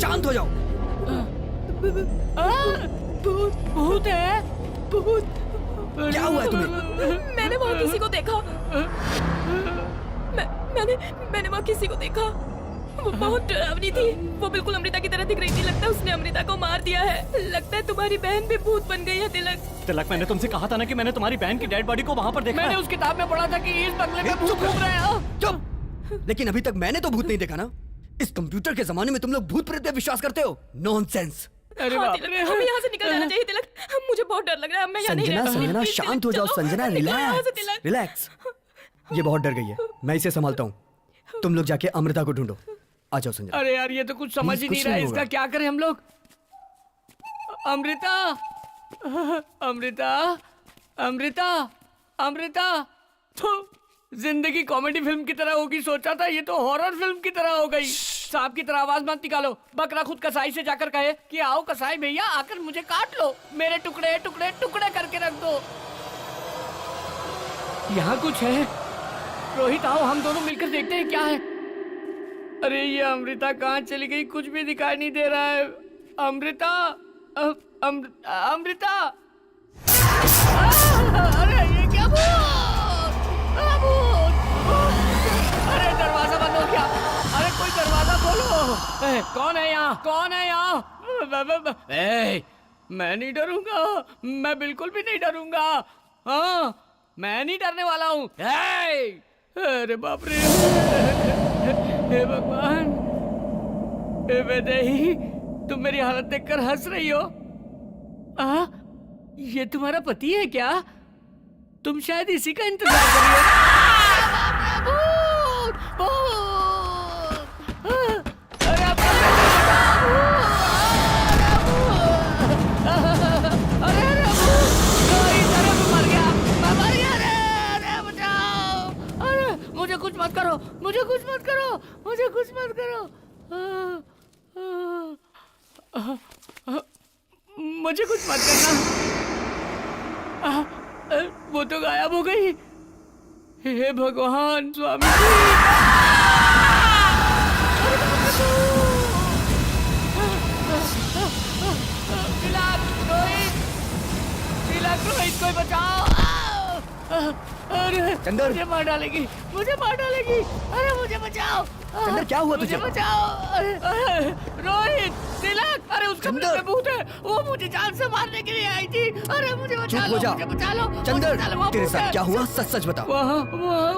शांत हो जाओ। भूत है, भूत। क्या हुआ है तुम्हें? मैंने वहाँ किसी को देखा। मैंने वहाँ किसी को देखा। वो बहुत डरावनी थी। वो बिल्कुल अमृता की तरह दिख रही थी। लगता है उसने अमृता को मार दिया है। लगता है तुम्हारी बहन भी भूत बन गई है तिलक। तिलक, मैंने तुमसे कहा था ना कि मैंने तुम्हारी बहन की डेड बॉडी को वहाँ पर देखा मैंने है। उस किताब में पढ़ा था कि इस बंगले में भूत घूम रहे हैं। चुप। लेकिन अभी तक मैंने तो भूत नहीं देखा ना। इस कंप्यूटर के जमाने में तुम लोग भूत प्रेत पे विश्वास करते हो? नॉनसेंस। अरे हाँ, बाप तिलक, रे। हमें यहाँ से निकल जाना चाहिए तिलक। मुझे बहुत डर लग रहा है। मैं यहाँ नहीं संजना, रह सकती। संजना प्लीज, शांत हो तिलक, जाओ। चलो। संजना निकलो यहाँ से, रिलैक्स, तिलक। रिलैक्स। ये बहुत डर गई है। मैं इसे संभालता हूँ। तुम लोग जाके अमृता को ढूंढो। आ जाओ संजना। अरे यार, ये तो कुछ समझ ही कुछ नहीं रहा है। नहीं इसका होगा। क्या करें हम लोग? अमृता, अमृता, अमृता, अमृता। तो जिंदगी कॉमेडी फिल्म की तरह होगी सोचा था, ये तो हॉरर फिल्म की तरह हो गई। सांप की तरह आवाज मत निकालो। बकरा खुद कसाई से जाकर कहे कि आओ कसाई भैया, आकर मुझे काट लो, मेरे टुकड़े टुकड़े टुकड़े करके रख दो। यहाँ कुछ है। रोहित आओ, हम दोनों मिलकर देखते हैं क्या है। अरे ये अमृता कहाँ चली गई? कुछ भी दिखाई नहीं दे रहा है। अमृता, अमृता। अरे ये क्या भूत? अरे दरवाजा बंद हो गया। अरे कोई दरवाजा खोलो। कौन है यहाँ? कौन है यहाँ? मैं नहीं डरूंगा। मैं बिल्कुल भी नहीं डरूंगा। हाँ, मैं नहीं डरने वाला हूँ। अरे बाप रे। हे भगवान, हे वैदेही, तुम मेरी हालत देखकर हंस रही हो? ये तुम्हारा पति है क्या? तुम शायद इसी का इंतजार कर रही हो। भूत, भूत। अरे अब अरे मैं मर गया, मैं मर गया। अरे बचाओ। अरे मुझे कुछ मत करो, मुझे कुछ मत करो, मुझे कुछ मत करो। मुझे कुछ मत करना। वो तो गायब हो गई। हे भगवान स्वामी रोहित, कोई बचाओ। अरे चंदर। मुझे मार डालेगी, मुझे मार डालेगी। अरे मुझे बचाओ। चंदर, क्या हुआ तुझे? मुझे बचाओ। अरे रोहित, तिलक, अरे उसका चंदर। भूत है। वो मुझे जान से मारने के लिए आई थी। अरे मुझे बचा चुप लो, हो जा। मुझे बचा लो। चंदर, वहाँ तेरे भूत साथ है। क्या हुआ? सच सच बता। वहाँ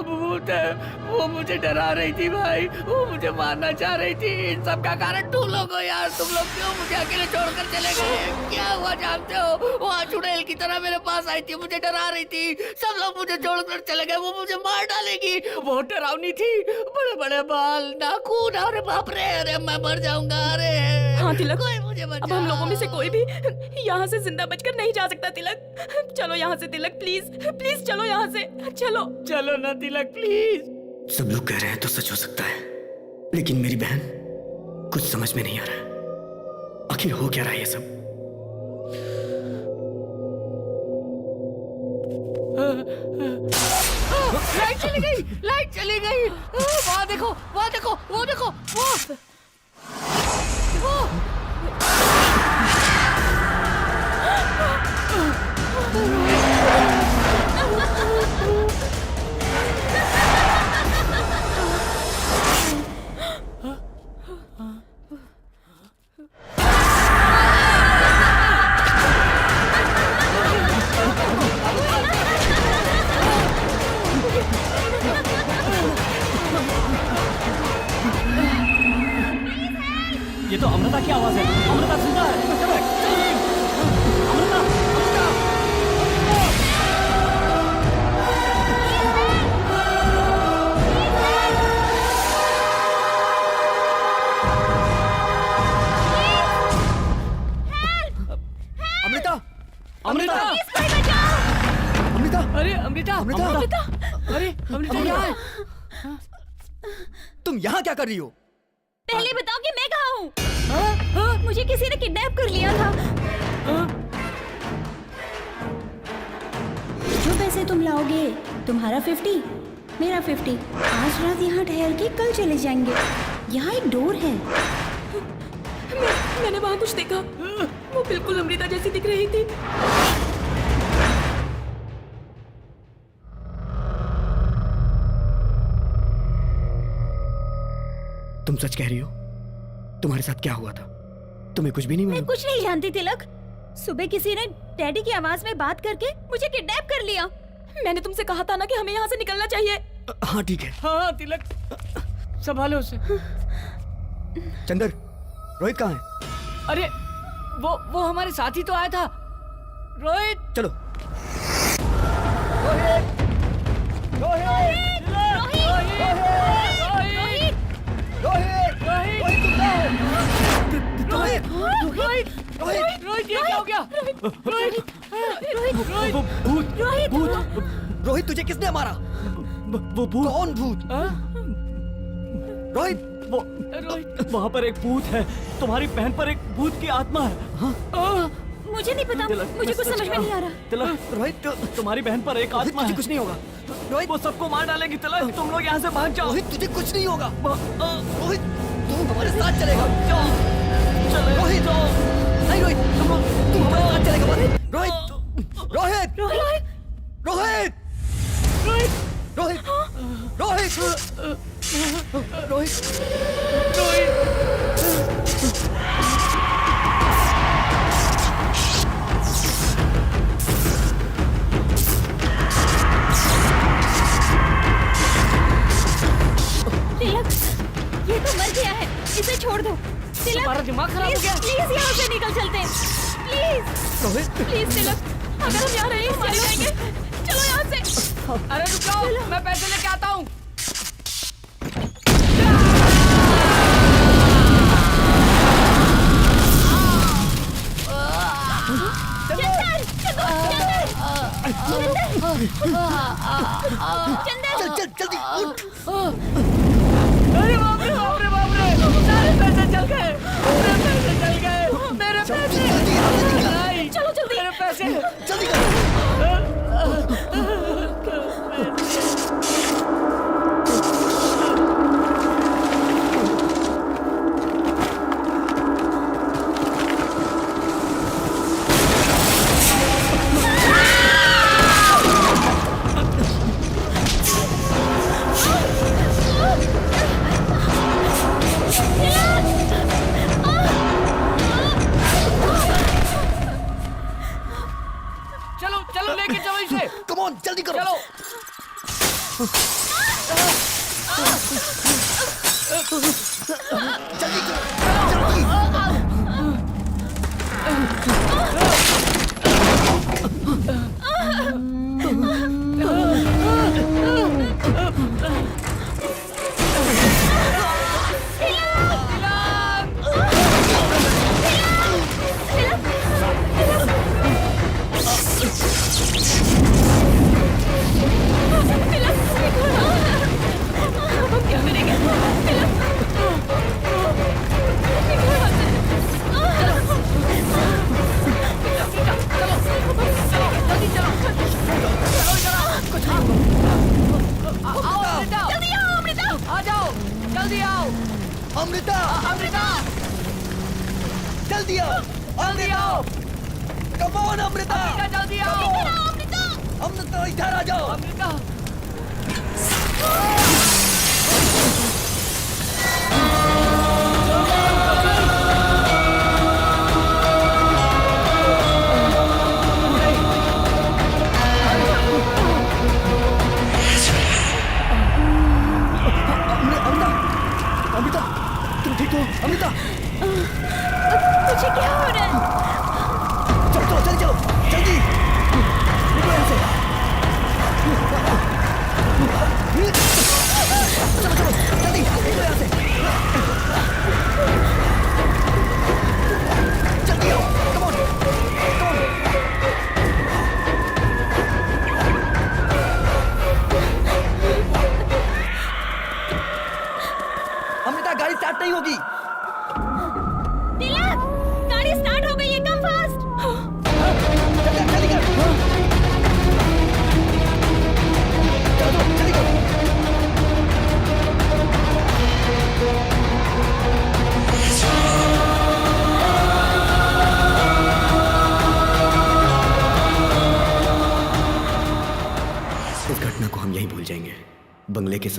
भूत है। वो मुझे डरा रही थी भाई। वो मुझे मारना चाह रही थी। इन सब का कारण तुम लोग हो यार। तुम लोग क्यों मुझे अकेले छोड़कर चले गए? क्या हुआ जानते हो? वहाँ चुड़ैल की तरह मेरे पास आई थी, मुझे डरा रही थी। सब लोग मुझे छोड़कर चले गए। वो मुझे मार डालेगी। बहुत डरावनी थी, बड़े बड़े बाल, नाखून। अरे बाप रे, अरे मैं मर जाऊंगा। अरे हाँ तिलक, कोई मुझे बचाओ। अब हम लोगों में से कोई भी यहाँ से जिंदा बचकर नहीं जा सकता तिलक। चलो यहाँ से तिलक, प्लीज प्लीज चलो यहाँ से। चलो चलो ना तिलक, प्लीज। सब लोग कह रहे हैं तो सच हो सकता है, लेकिन मेरी बहन कुछ समझ में नहीं आ रहा। आखिर हो क्या रहा है ये सब? लाइट चली गई, लाइट चली गई। वहाँ देखो, वहाँ देखो, वो देखो, वो। ये तो अमृता की आवाज है। अमृता जिंदा है। चलो, अमृता, अमृता। अमृता, अमृता, अमृता, अरे अमृता, अमृता, अरे अमृता क्या है? तुम यहाँ क्या कर रही हो? पहले बताओ कि मैं कहाँ हूँ? मुझे किसी ने किडनैप कर लिया था। जो पैसे तुम लाओगे, तुम्हारा 50, मेरा 50। आज रात यहाँ ठहर के कल चले जाएंगे। यहाँ एक डोर है। मैंने वहाँ कुछ देखा। वो बिल्कुल अमृता जैसी दिख रही थी। तुम सच कह रही हो? तुम्हारे साथ क्या हुआ था? तुम्हें कुछ भी नहीं मैं मालूम? कुछ नहीं जानती तिलक। सुबह किसी ने डैडी की आवाज में बात करके मुझे किडनैप कर लिया। मैंने तुमसे कहा था ना कि हमें यहाँ से निकलना चाहिए। हाँ ठीक है। हाँ तिलक, संभालो उसे। चंदर, रोहित कहाँ है? अरे वो हमारे साथ ही तो आया था। रोहित, चलो। रोहित, ये क्या हो गया? रोहित, तुझे किसने मारा? वो भूत। कौन भूत? रोहित, रोहित, वहाँ पर एक भूत है। तुम्हारी बहन पर एक भूत की आत्मा है। हाँ? मुझे नहीं पता, तिलक, मुझे कुछ सच समझ में कहा। नहीं आ रहा। तिलक, रोहित, तुम्हारी बहन पर एक आत्मा तुझे है। कुछ नहीं होगा। वो सबको मार डालेगी। तिलक, तुम लोग यहाँ से भाग जाओ। रोहित, तुझे कुछ नहीं होगा। रोहित, तू हमारे साथ चलेगा। रोहित, नहीं रोहित, तू हमारे साथ चलेगा। रोहित, रोहित, रोहित, रोहित, रोहित, रोहित, रोहित, तिलक, ये तो मर गया है, इसे छोड़ दो। तिलक, तुम्हारा दिमाग खराब हो गया? प्लीज यहाँ से निकल चलते हैं। प्लीज, रोहित, प्लीज तिलक, अगर हम यहाँ रहे मर जाएंगे। चलो यहाँ से। अरे रुक जाओ, मैं पैसे लेके आता हूँ। चल चल जल्दी उठ। अरे बाप रे, बाप रे, बाप रे, सारे पैसे चल गए। मेरे पैसे चल गए। मेरे पैसे। नहीं, चलो जल्दी। मेरे पैसे। जल्दी कर। चलो चलो, लेके चलो इसे। कम ऑन, जल्दी करो। चलो। जल्दी करो, जल्दी। क्या करेंगे? आओ अमृता, जल्दी आओ अमृता। आ जाओ, जल्दी आओ। अमृता, अमृता, जल्दी आओ। जल्दी आओ। Come on Amrita. जल्दी आओ। अमृता, इधर आ जाओ। अमृता, अमृता, तुम ठीक हो? अमृता, तुझे क्या हो रहा है? चलो चलो चलो, जल्दी निकलो यहाँ से।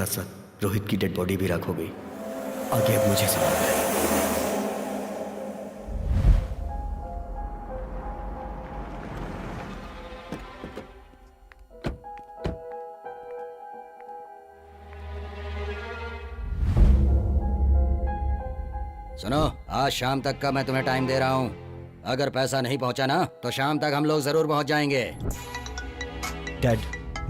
साथ साथ रोहित की डेड बॉडी भी राख हो गई। आगे अब मुझे संभालना है। सुनो, आज शाम तक का मैं तुम्हें टाइम दे रहा हूँ। अगर पैसा नहीं पहुँचा ना तो शाम तक हम लोग जरूर पहुँच जाएंगे। डैड,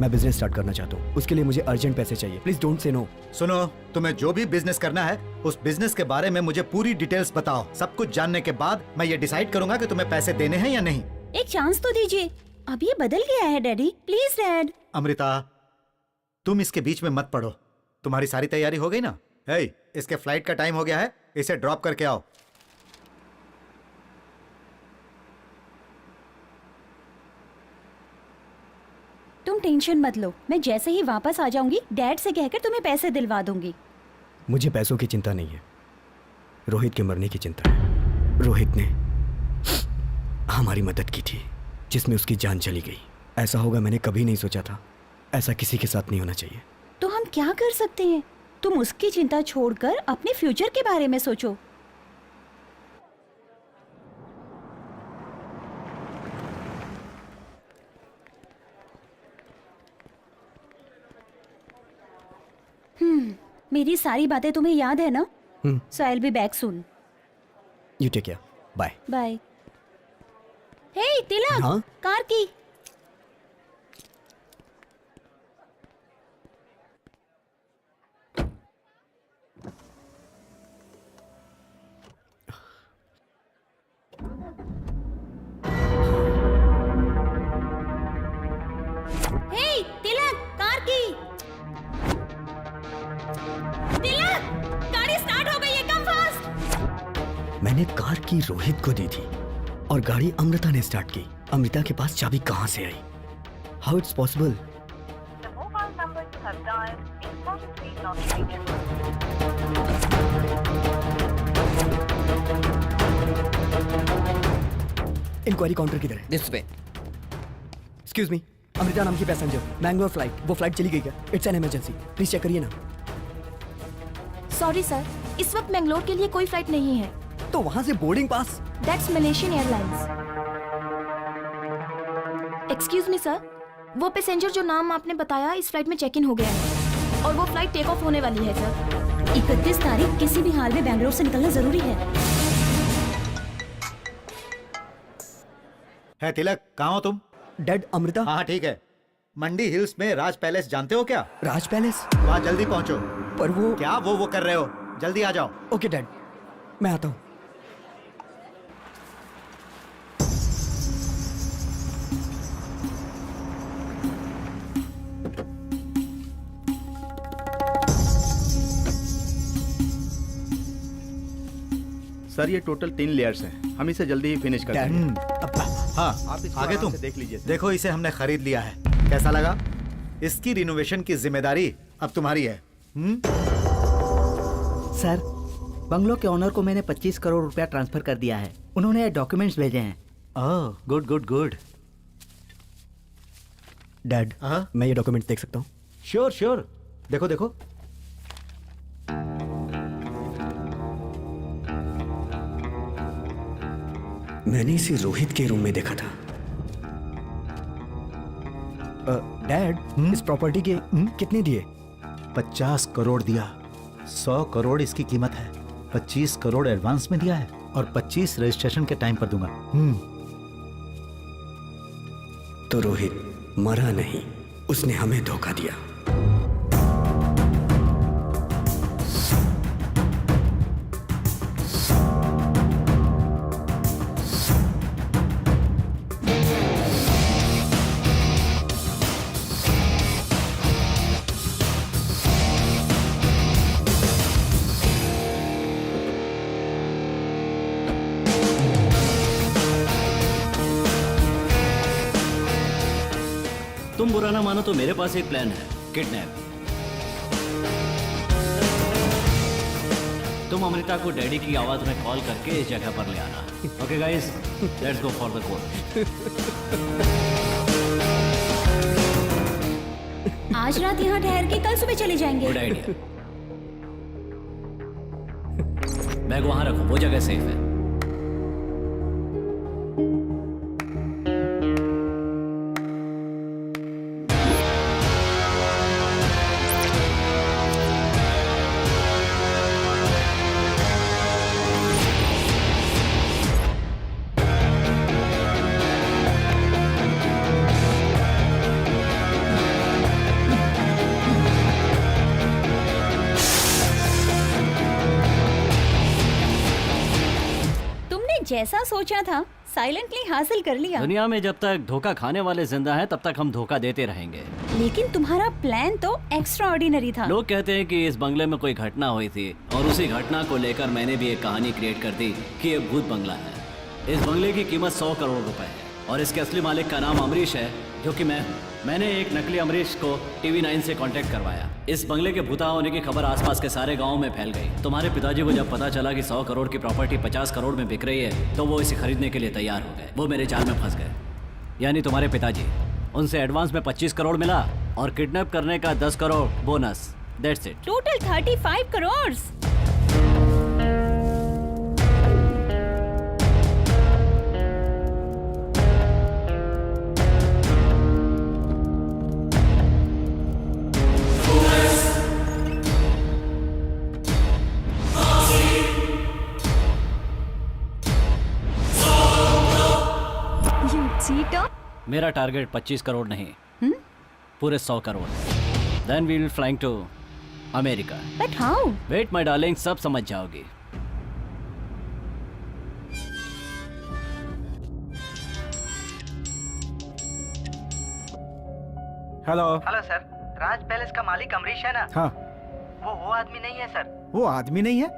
मैं बिजनेस स्टार्ट करना चाहता हूँ, उसके लिए मुझे अर्जेंट पैसे चाहिए। Please don't say no. सुनो, तुम्हें जो भी बिजनेस करना है उस बिजनेस के बारे में मुझे पूरी डिटेल्स बताओ। सब कुछ जानने के बाद मैं ये डिसाइड करूंगा कि तुम्हें पैसे देने हैं या नहीं। एक चांस तो दीजिए। अब ये बदल गया है डैडी, प्लीज डैड। अमृता, तुम इसके बीच में मत पड़ो। तुम्हारी सारी तैयारी हो गई ना? हे, इसके फ्लाइट का टाइम हो गया है, इसे ड्रॉप करके आओ। तुम टेंशन मत लो, मैं जैसे ही वापस आ जाऊंगी डैड से कहकर तुम्हें पैसे दिलवा दूंगी। मुझे पैसों की चिंता नहीं है, रोहित के मरने की चिंता है। रोहित ने हमारी मदद की थी जिसमें उसकी जान चली गई। ऐसा होगा मैंने कभी नहीं सोचा था। ऐसा किसी के साथ नहीं होना चाहिए। तो हम क्या कर सकते हैं? तुम उसकी चिंता छोड़कर अपने फ्यूचर के बारे में सोचो। मेरी सारी बातें तुम्हें याद है ना? So I will be back soon. You take care, bye. Bye. Hey Tilak, हाँ? कार की। हे तिलक, कार की। तिलक, गाड़ी स्टार्ट हो गई है, कम फास्ट। मैंने कार की रोहित को दी थी और गाड़ी अमृता ने स्टार्ट की। अमृता के पास चाबी कहाँ से आई? How it's possible? Enquiry counter किधर है? This way. Excuse me, Amrita नाम की पैसेंजर, मैंगलोर फ्लाइट। वो फ्लाइट चली गई क्या? It's an emergency, please check करिए ना। सॉरी सर, इस वक्त मैंगलोर के लिए कोई फ्लाइट नहीं है। तो वहां से boarding pass? That's Malaysian airlines. Excuse me sir, वो पैसेंजर जो नाम आपने बताया इस फ्लाइट में चेक इन हो गया है और वो फ्लाइट टेक ऑफ होने वाली है सर। 31 तारीख किसी भी हाल में बैंगलोर से निकलना जरूरी है। तिलक, कहाँ हो तुम? डैड, अमृता। हाँ ठीक है। मंडी हिल्स में राज पैलेस जानते हो क्या? राज पैलेस? वहाँ जल्दी पहुँचो। पर वो क्या वो कर रहे हो? जल्दी आ जाओ। ओके डैड, मैं आता हूँ। सर, ये टोटल 3 लेयर्स हैं। हम इसे जल्दी ही फिनिश कर देंगे। हाँ, आप इसको आगे आराम तुम से देख लीजिए। देखो, इसे हमने खरीद लिया है। कैसा लगा? इसकी रिनोवेशन की जिम्मेदारी अब तुम्हारी है। सर, बंगलो के ओनर को मैंने 25 करोड़ रुपया ट्रांसफर कर दिया है। उन्होंने डॉक्यूमेंट्स भेजे हैं। ओह, गुड गुड गुड। डैड, मैं ये डॉक्यूमेंट देख सकता हूँ? श्योर श्योर, देखो देखो। मैंने इसे रोहित के रूम में देखा था। डैड, इस प्रॉपर्टी के कितने दिए? 50 करोड़ दिया। 100 करोड़ इसकी कीमत है। 25 करोड़ एडवांस में दिया है और 25 रजिस्ट्रेशन के टाइम पर दूंगा। तो रोहित मरा नहीं, उसने हमें धोखा दिया। तुम बुरा ना मानो तो मेरे पास एक प्लान है, किडनैप। तुम अमृता को डैडी की आवाज में कॉल करके इस जगह पर ले आना। Okay guys, let's go for the court. आज रात यहाँ ठहर के कल सुबह चले जाएंगे। Good idea. बैग वहां रखो, वो जगह सेफ है। जैसा सोचा था साइलेंटली हासिल कर लिया। दुनिया में जब तक धोखा खाने वाले जिंदा हैं तब तक हम धोखा देते रहेंगे। लेकिन तुम्हारा प्लान तो एक्स्ट्रा ऑर्डिनरी था। लोग कहते हैं कि इस बंगले में कोई घटना हुई थी और उसी घटना को लेकर मैंने भी एक कहानी क्रिएट कर दी कि ये भूत बंगला है। इस बंगले की कीमत 100 करोड़ रुपए है और इसके असली मालिक का नाम अमरीश है, जो कि मैं हूँ। मैंने एक नकली अमरीश को TV9 से कांटेक्ट करवाया। इस बंगले के भूता होने की खबर आसपास के सारे गांव में फैल गई। तुम्हारे पिताजी को जब पता चला कि 100 करोड़ की प्रॉपर्टी 50 करोड़ में बिक रही है तो वो इसे खरीदने के लिए तैयार हो गए। वो मेरे जाल में फंस गए, यानी तुम्हारे पिताजी। उनसे एडवांस में 25 करोड़ मिला और किडनैप करने का 10 crore bonus. That's it. Total 35 crore. मेरा टारगेट 25 करोड़ नहीं, पूरे 100 crore. Then we will flying to America. But how? Wait my darling, सब समझ जाओगी। Hello. Hello sir, Raj palace का मालिक अमरीश है ना? हाँ। वो आदमी नहीं है सर। वो आदमी नहीं है?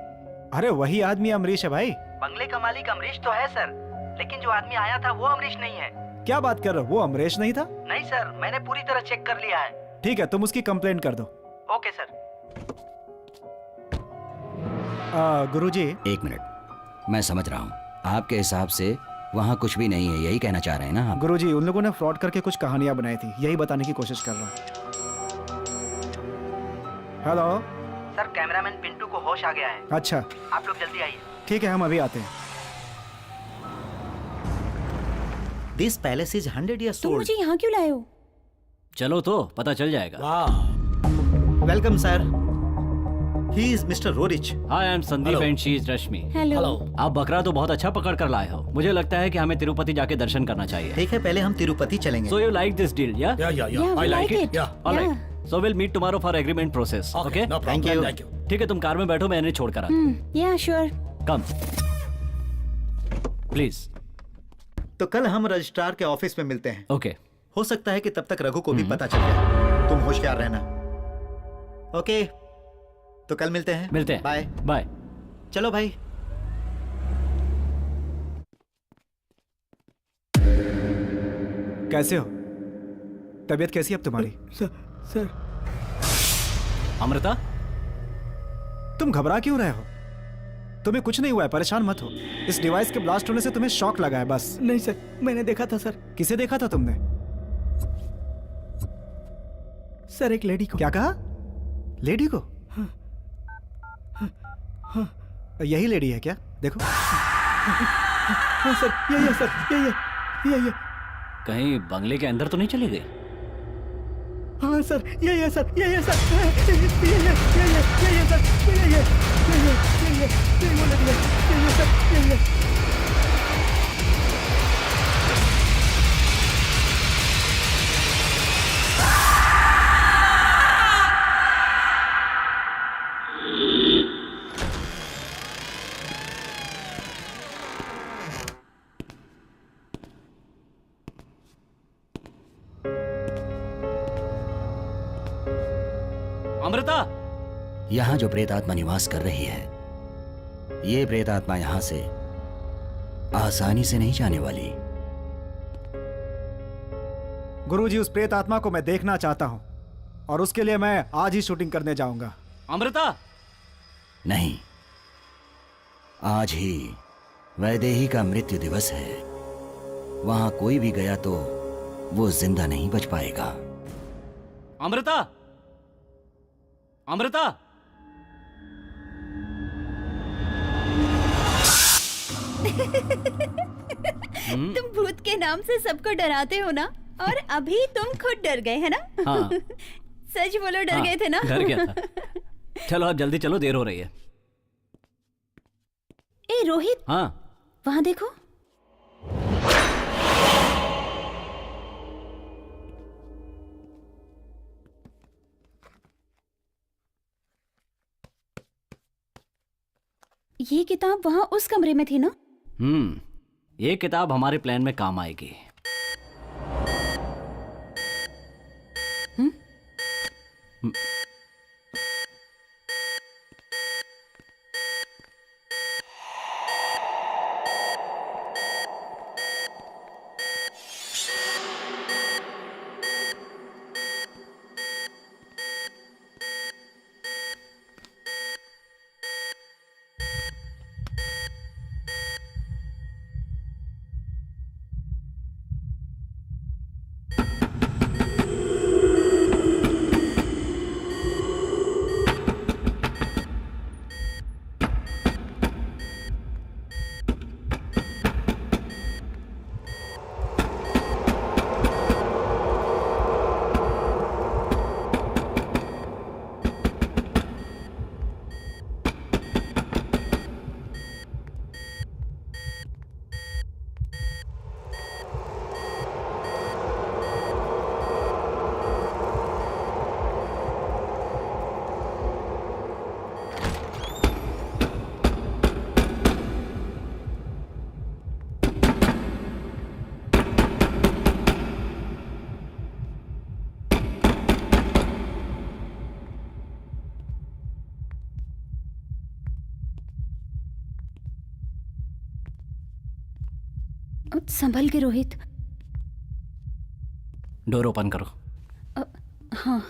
अरे वही आदमी अमरीश है भाई। बंगले का मालिक अमरीश तो है सर, लेकिन जो आदमी आया था वो अमरीश नहीं है। क्या बात कर रहे हो? वो अमरीश नहीं था? नहीं सर, मैंने पूरी तरह चेक कर लिया है। ठीक है, तुम उसकी कंप्लेंट कर दो। Okay sir. गुरुजी। एक मिनट, मैं समझ रहा हूँ। आपके हिसाब से वहाँ कुछ भी नहीं है, यही कहना चाह रहे हैं ना आप? गुरुजी, उन लोगों ने फ्रॉड करके कुछ कहानियां बनाई थी, यही बताने की कोशिश कर रहा हूँ। हेलो सर, कैमरामैन पिंटू को होश आ गया है। अच्छा, आप लोग जल्दी आइए। ठीक है, हम अभी आते हैं। दिस पैलेस इज 100 years तुम old। मुझे यहाँ क्यों लाए हो? चलो तो पता चल जाएगा। Welcome sir. He is mister Roerich. Hi, I am Sandeep and she is Rashmi. Hello. आप बकरा तो बहुत अच्छा पकड़ कर लाए हो। मुझे लगता है कि हमें तिरुपति जाके दर्शन करना चाहिए। ठीक है, पहले हम तिरुपति चलेंगे। So you like this deal, yeah? Yeah, we like it. All right. So we'll meet tomorrow for agreement process. Okay? Thank you. ठीक है, तुम कार में बैठो, मैं इन्हें छोड़ कर आता हूँ। Yeah, sure. Come. Please. तो कल हम रजिस्ट्रार के ऑफिस में मिलते हैं। Okay. हो सकता है कि तब तक रघु को भी पता चल जाए। तुम होशियार रहना। ओके, तो कल मिलते हैं। मिलते हैं। Bye bye. चलो भाई। कैसे हो? तबीयत कैसी है अब तुम्हारी? सर। अमृता, तुम घबरा क्यों रहे हो? तुम्हें कुछ नहीं हुआ है, परेशान मत हो। इस डिवाइस के ब्लास्ट होने से तुम्हें शॉक लगा है बस। नहीं सर, मैंने देखा था सर। किसे देखा था तुमने? सर, एक लेडी को। क्या कहा? लेडी को? यही लेडी है क्या? देखो। हाँ सर, यही है सर, यही है, यही है। कहीं बंगले के अंदर तो नहीं चली गई? हाँ सर, यही है सर, यही है सर, यही है, यही है, यही है सर, यही है, यही है, यही है, यही वो लगी है, यही है सर, यही है। अमृता, यहाँ जो प्रेतात्मा निवास कर रही है, ये प्रेतात्मा यहाँ से आसानी से नहीं जाने वाली। गुरुजी, उस प्रेत आत्मा को मैं देखना चाहता हूँ और उसके लिए मैं आज ही शूटिंग करने जाऊंगा। अमृता। नहीं, आज ही वैदेही का मृत्यु दिवस है। वहां कोई भी गया तो वो जिंदा नहीं बच पाएगा। अमृता, अमृता। तुम भूत के नाम से सबको डराते हो ना, और अभी तुम खुद डर गए है ना? हाँ। सच बोलो, डर हाँ, गए थे ना? डर गया था। चलो अब जल्दी चलो, देर हो रही है। ए रोहित, हाँ। वहाँ देखो। ये किताब वहाँ उस कमरे में थी ना? ये किताब हमारे प्लान में काम आएगी। संभल के रोहित। डोर ओपन करो। हाँ।